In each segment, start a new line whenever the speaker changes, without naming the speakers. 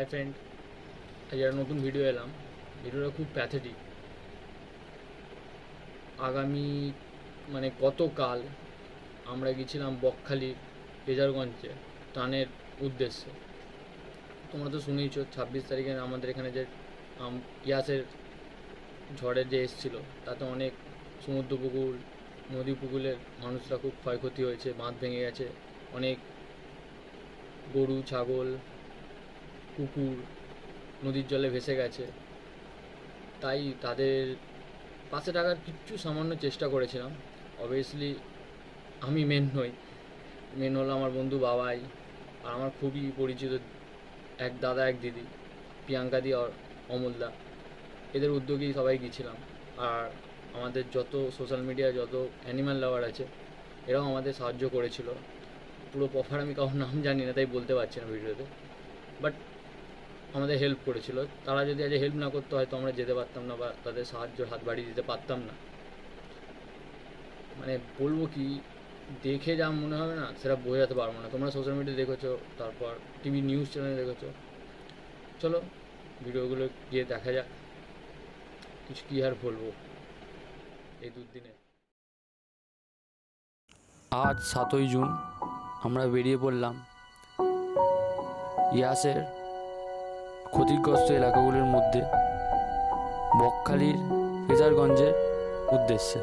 Friend, আজ একটা নতুন ভিডিও এলাম। ভিডিওটা খুব প্যাথেটিক। আগামী গতকাল আমরা গেছিলাম বকখালির ফেজারগঞ্জে টানের উদ্দেশ্যে। তোমরা তো শুনেইছ 26 তারিখে আমাদের এখানে যে ইয়াসের ঝড়ের যে এসেছিল তাতে অনেক সমুদ্র পুকুর, নদী পুকুরের মানুষরা খুব ক্ষয়ক্ষতি হয়েছে, বাঁধ ভেঙে গেছে, অনেক গরু, ছাগল, কুকুর নদীর জলে ভেসে গেছে। তাই তাদের পাশে থাকার কিচ্ছু সামান্য চেষ্টা করেছিলাম। অবভিয়াসলি আমি মেন নই, মেন হলো আমার বন্ধু বাবাই আর আমার খুবই পরিচিত এক দাদা এক দিদি, প্রিয়াঙ্কাদি আর অমলদা। এদের উদ্যোগেই সবাই গিয়েছিলাম। আর আমাদের যত সোশ্যাল মিডিয়ায় যত অ্যানিম্যাল লাভার আছে এরাও আমাদের সাহায্য করেছিল। পুরো প্রপার আমি কারোর নাম জানি না তাই বলতে পারছি না ভিডিওতে, বাট আমাদের হেল্প করেছিল। তারা যদি আজ হেল্প না করতে হয়তো আমরা যেতে পারতাম না বা তাদের সাহায্যের হাত বাড়িয়ে দিতে পারতাম না। বলবো কি, দেখে যা মনে হবে না সেটা বোঝাতে পারবো না। তোমরা সোশ্যাল মিডিয়া দেখেছো, তারপর টিভি নিউজ চ্যানেলে দেখেছো। চলো ভিডিওগুলো গিয়ে দেখা যাক। কিছু কী আর বলবো এই দুদিনে। আজ 7ই জুন আমরা বেরিয়ে পড়লাম ইয়াসের ক্ষতিগ্রস্ত এলাকাগুলির মধ্যে বকখালির ফেজারগঞ্জের উদ্দেশ্যে।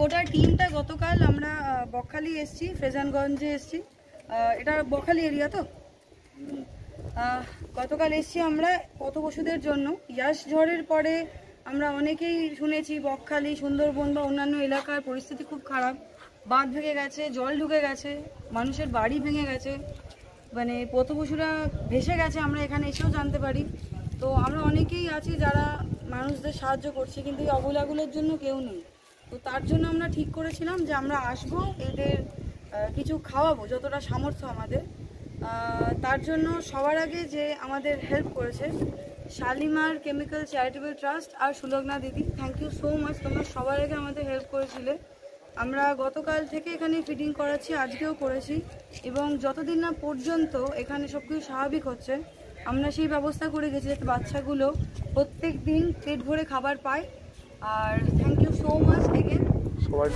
গোটা টিমটা গতকাল আমরা বকখালি এসছি, ফ্রেজানগঞ্জে এসছি। এটা বকখালি এরিয়া তো। গতকাল এসছি আমরা পথপশুদের জন্য। ইয়াস ঝড়ের পরে আমরা অনেকেই শুনেছি বকখালি, সুন্দরবন বা অন্যান্য এলাকার পরিস্থিতি খুব খারাপ। বাঁধ ভেঙে গেছে, জল ঢুকে গেছে, মানুষের বাড়ি ভেঙে গেছে, মানে পথপশুরা ভেসে গেছে, আমরা এখানে এসেও জানতে পারি। তো আমরা অনেকেই আছি যারা মানুষদের সাহায্য করছি, কিন্তু এই অবলাগুলোর জন্য কেউ নেই। তো তার জন্য আমরা ঠিক করেছিলাম যে আমরা আসবো, এদের কিছু খাওয়াবো যতটা সামর্থ্য আমাদের। তার জন্য সবার আগে যে আমাদের হেল্প করেছে শালিমার কেমিক্যাল চ্যারিটেবল ট্রাস্ট আর সুলগ্না দিদি, থ্যাংক ইউ সো মাচ। তোমরা সবার আগে আমাদের হেল্প করেছিলে। আমরা গতকাল থেকে এখানে ফিডিং করাচ্ছি, আজকেও করেছি, এবং যতদিন না পর্যন্ত এখানে সব কিছু স্বাভাবিক হচ্ছে আমরা সেই ব্যবস্থা করে গেছি যাতে বাচ্চাগুলো প্রত্যেক দিন পেট ভরে খাবার পায়। আর thank you so much again সবাই।